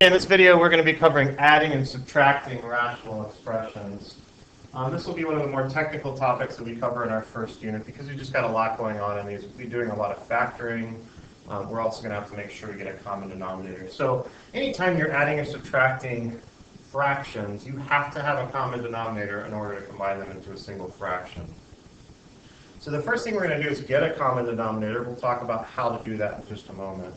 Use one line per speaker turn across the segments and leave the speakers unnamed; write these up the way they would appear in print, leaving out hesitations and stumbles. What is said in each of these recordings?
In this video, we're going to be covering adding and subtracting rational expressions. This will be one of the more technical topics that we cover in our first unit because we just got a lot going on in these. We'll be doing a lot of factoring. We're also going to have to make sure we get a common denominator. So anytime you're adding or subtracting fractions, you have to have a common denominator in order to combine them into a single fraction. So the first thing we're going to do is get a common denominator. We'll talk about how to do that in just a moment.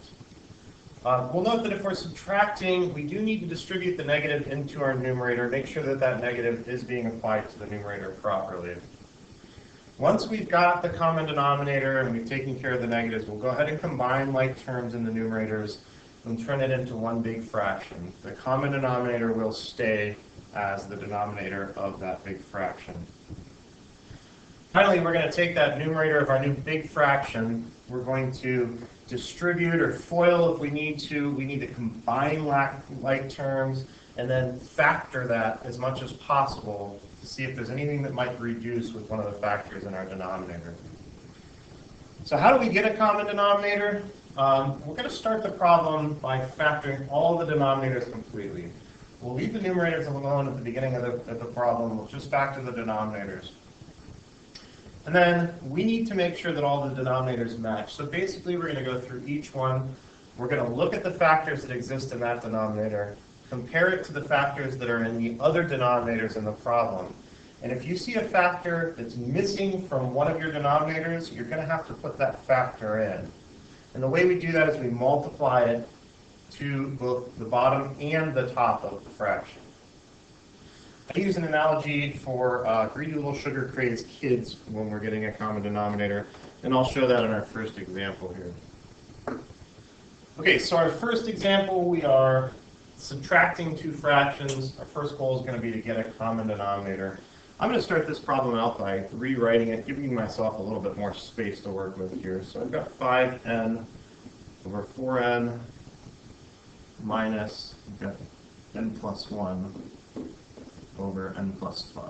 We'll note that if we're subtracting, we do need to distribute the negative into our numerator, make sure that that negative is being applied to the numerator properly. Once we've got the common denominator and we've taken care of the negatives, we'll go ahead and combine like terms in the numerators and turn it into one big fraction. The common denominator will stay as the denominator of that big fraction. Finally, we're going to take that numerator of our new big fraction. We're going to distribute or FOIL if we need to. We need to combine like terms and then factor that as much as possible to see if there's anything that might reduce with one of the factors in our denominator. So how do we get a common denominator? We're going to start the problem by factoring all the denominators completely. We'll leave the numerators alone at the beginning of the problem. We'll just factor the denominators. And then we need to make sure that all the denominators match. So basically, we're going to go through each one. We're going to look at the factors that exist in that denominator, compare it to the factors that are in the other denominators in the problem. And if you see a factor that's missing from one of your denominators, you're going to have to put that factor in. And the way we do that is we multiply it to both the bottom and the top of the fraction. I use an analogy for greedy little sugar-crazed kids when we're getting a common denominator, and I'll show that in our first example here. Okay, so our first example, we are subtracting two fractions. Our first goal is going to be to get a common denominator. I'm going to start this problem out by rewriting it, giving myself a little bit more space to work with here. So I've got 5n over 4n minus, I've got n plus 1. Over n plus 5.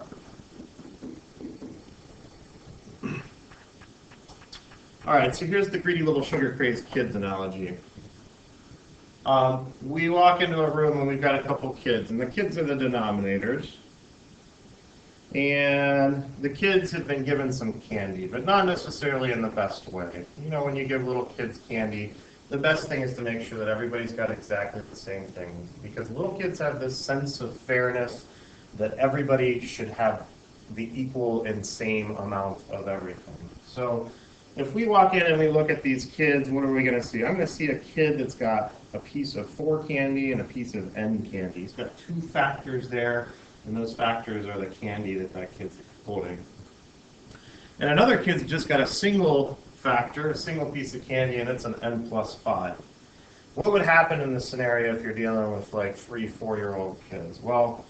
All right, so here's the greedy little sugar-crazed kids analogy. We walk into a room and we've got a couple kids, and the kids are the denominators. And the kids have been given some candy, but not necessarily in the best way. You know, when you give little kids candy, the best thing is to make sure that everybody's got exactly the same thing, because little kids have this sense of fairness that everybody should have the equal and same amount of everything. So if we walk in and we look at these kids, what are we going to see? I'm going to see a kid that's got a piece of 4 candy and a piece of n candy. He's got 2 factors there, and those factors are the candy that kid's holding. And another kid's just got a single factor, a single piece of candy, and it's an n plus 5. What would happen in this scenario if you're dealing with like 3, 4-year-old kids? Well,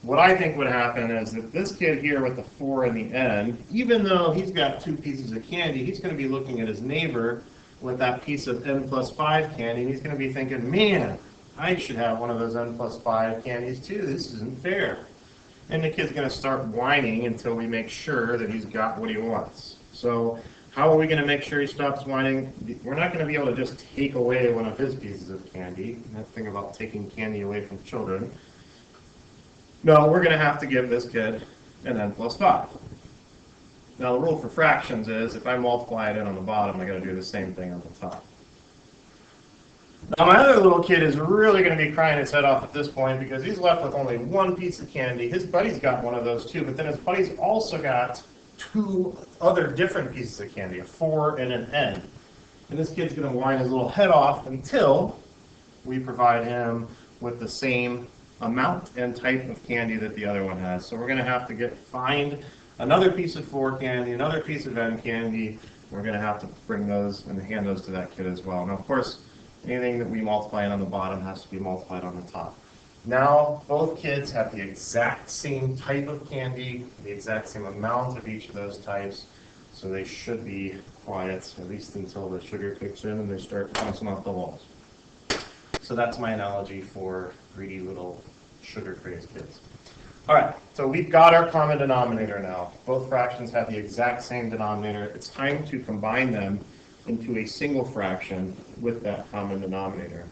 what I think would happen is that this kid here with the 4 and the n, even though he's got 2 pieces of candy, he's going to be looking at his neighbor with that piece of n plus 5 candy, and he's going to be thinking, man, I should have one of those n plus 5 candies too. This isn't fair. And the kid's going to start whining until we make sure that he's got what he wants. So how are we going to make sure he stops whining? We're not going to be able to just take away one of his pieces of candy. That thing about taking candy away from children. No, we're going to have to give this kid an n plus 5. Now the rule for fractions is if I multiply it in on the bottom, I got to do the same thing on the top. Now my other little kid is really going to be crying his head off at this point because he's left with only 1 piece of candy. His buddy's got one of those too, but then his buddy's also got 2 other different pieces of candy, a 4 and an n. And this kid's going to whine his little head off until we provide him with the same amount and type of candy that the other one has. So we're going to have to find another piece of 4 candy, another piece of n candy. We're going to have to bring those and hand those to that kid as well. Now, of course, anything that we multiply on the bottom has to be multiplied on the top. Now, both kids have the exact same type of candy, the exact same amount of each of those types, so they should be quiet, at least until the sugar kicks in and they start bouncing off the walls. So that's my analogy for greedy little sugar-crazed kids. All right, so we've got our common denominator now. Both fractions have the exact same denominator. It's time to combine them into a single fraction with that common denominator.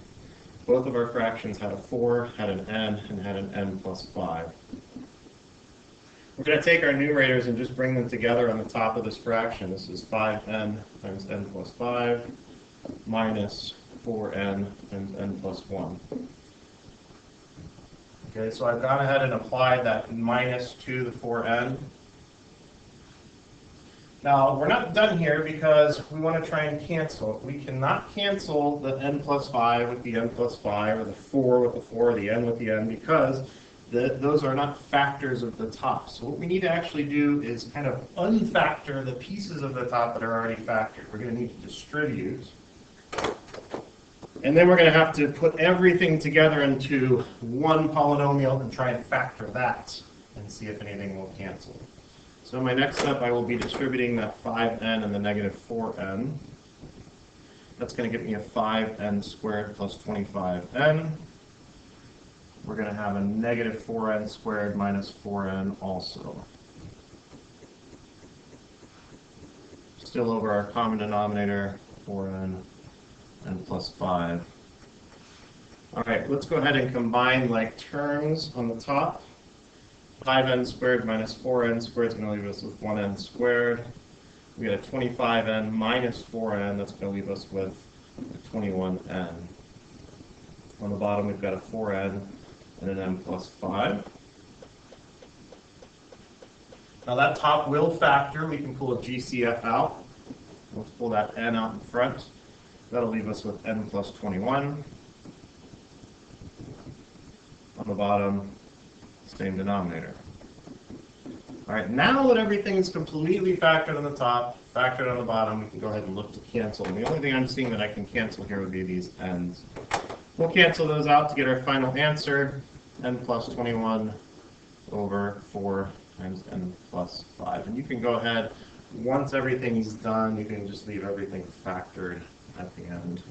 Both of our fractions had a 4, had an n, and had an n plus 5. We're going to take our numerators and just bring them together on the top of this fraction. This is 5n times n plus 5 minus 4n times n plus 1. Okay, so I've gone ahead and applied that minus to the 4n. Now, we're not done here because we want to try and cancel. We cannot cancel the n plus 5 with the n plus 5, or the 4 with the 4, or the n with the n, because those are not factors of the top. So what we need to actually do is kind of unfactor the pieces of the top that are already factored. We're going to need to distribute. And then we're going to have to put everything together into one polynomial and try and factor that and see if anything will cancel. So my next step, I will be distributing that 5n and the negative 4n. That's going to give me a 5n squared plus 25n. We're going to have a negative 4n squared minus 4n also. Still over our common denominator, 4n and plus 5. All right, let's go ahead and combine like terms on the top. 5n squared minus 4n squared is going to leave us with 1n squared. We get a 25n minus 4n, that's going to leave us with 21n. On the bottom, we've got a 4n and an n plus 5. Now that top will factor. We can pull a GCF out. Let's pull that n out in front. That'll leave us with n plus 21. On the bottom, same denominator. All right, now that everything's completely factored on the top, factored on the bottom, we can go ahead and look to cancel. And the only thing I'm seeing that I can cancel here would be these n's. We'll cancel those out to get our final answer, n plus 21 over 4 times n plus 5. And you can go ahead, once everything's done, you can just leave everything factored at the end.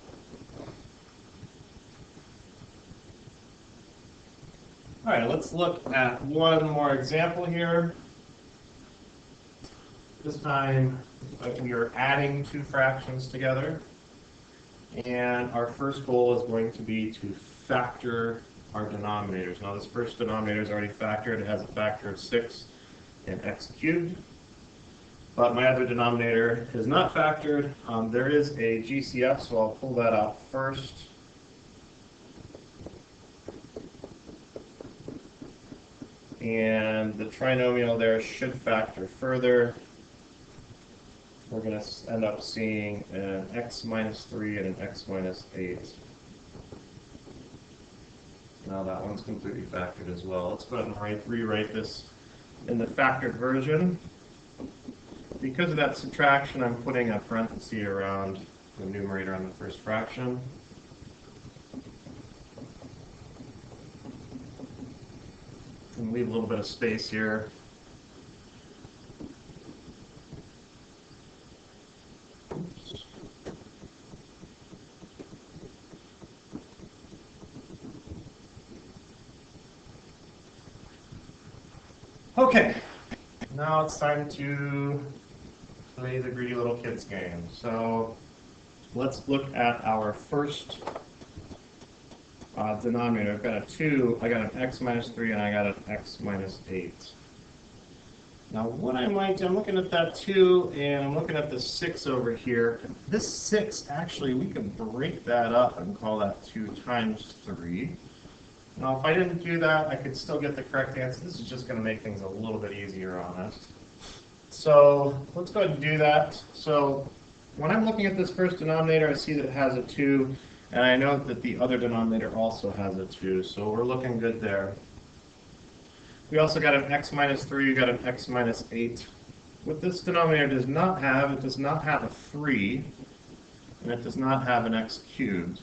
All right, let's look at one more example here. This time, we are adding two fractions together. And our first goal is going to be to factor our denominators. Now, this first denominator is already factored. It has a factor of 6 in x cubed. But my other denominator is not factored. There is a GCF, so I'll pull that out first. And the trinomial there should factor further. We're going to end up seeing an x minus 3 and an x minus 8. Now that one's completely factored as well. Let's go ahead and rewrite this in the factored version. Because of that subtraction, I'm putting a parenthesis around the numerator on the first fraction. And leave a little bit of space here. Oops. Okay, now it's time to play the greedy little kids game. So let's look at our first denominator. I've got a 2, I got an x minus 3, and I got an x minus 8. Now what I might do, I'm looking at that 2, and I'm looking at the 6 over here. This 6, actually, we can break that up and call that 2 times 3. Now if I didn't do that, I could still get the correct answer. This is just going to make things a little bit easier on us. So let's go ahead and do that. So when I'm looking at this first denominator, I see that it has a 2. And I know that the other denominator also has a 2, so we're looking good there. We also got an x minus 3, we got an x minus 8. What this denominator does not have, it does not have a 3, and it does not have an x cubed.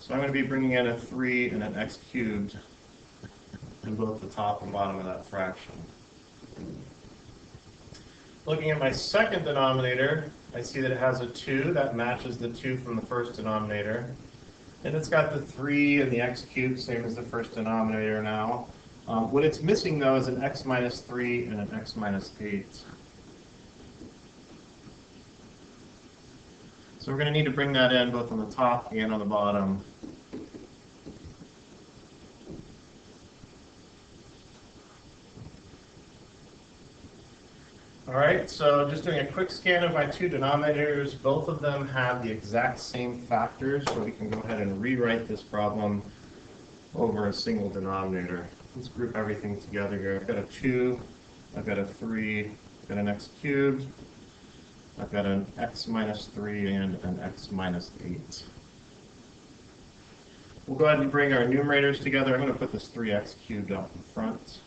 So I'm going to be bringing in a 3 and an x cubed in both the top and bottom of that fraction. Looking at my second denominator, I see that it has a 2. That matches the 2 from the first denominator. And it's got the 3 and the x cubed, same as the first denominator now. What it's missing, though, is an x minus 3 and an x minus 8. So we're going to need to bring that in both on the top and on the bottom. All right, so just doing a quick scan of my two denominators. Both of them have the exact same factors, so we can go ahead and rewrite this problem over a single denominator. Let's group everything together here. I've got a 2, I've got a 3, I've got an x cubed, I've got an x minus 3, and an x minus 8. We'll go ahead and bring our numerators together. I'm going to put this 3x cubed up in front.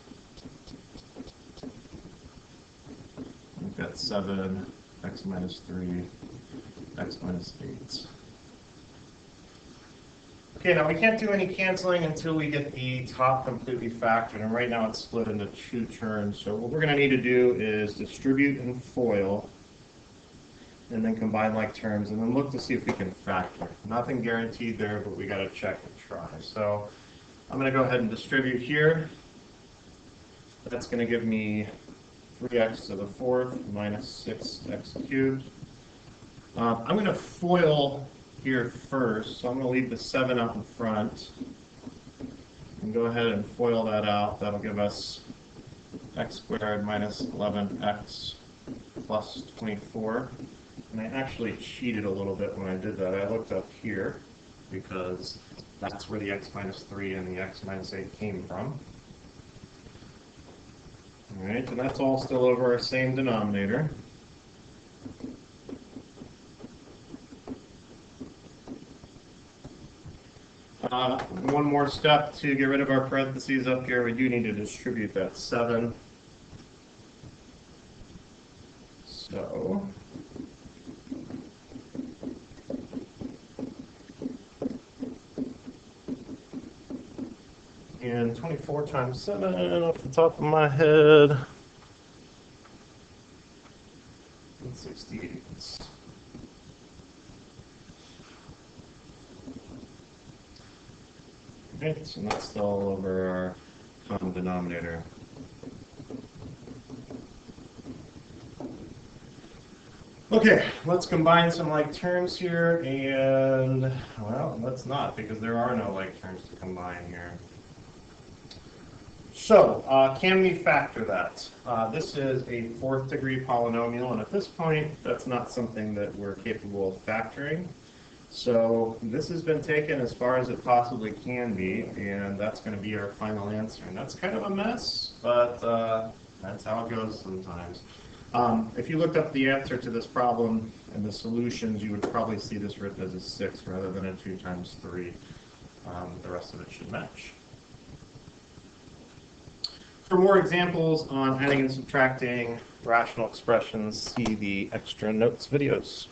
We've got 7, x minus 3, x minus 8. Okay, now we can't do any canceling until we get the top completely factored, and right now it's split into 2 terms. So what we're going to need to do is distribute and FOIL, and then combine like terms, and then look to see if we can factor. Nothing guaranteed there, but we got to check and try. So I'm going to go ahead and distribute here. That's going to give me 3x to the 4th minus 6x cubed. I'm going to FOIL here first, so I'm going to leave the 7 up in front and go ahead and FOIL that out. That'll give us x squared minus 11x plus 24. And I actually cheated a little bit when I did that. I looked up here because that's where the x minus 3 and the x minus 8 came from. All right, and that's all still over our same denominator. One more step to get rid of our parentheses up here. We do need to distribute that 7. So and 24 times 7 off the top of my head. 168. Right, so that's still all over our common denominator. Okay, let's combine some like terms here, and, well, let's not, because there are no like terms to combine here. So, can we factor that? This is a 4th degree polynomial, and at this point, that's not something that we're capable of factoring. So this has been taken as far as it possibly can be, and that's going to be our final answer. And that's kind of a mess, but that's how it goes sometimes. If you looked up the answer to this problem and the solutions, you would probably see this written as a 6 rather than a 2 times 3. The rest of it should match. For more examples on adding and subtracting rational expressions, see the extra notes videos.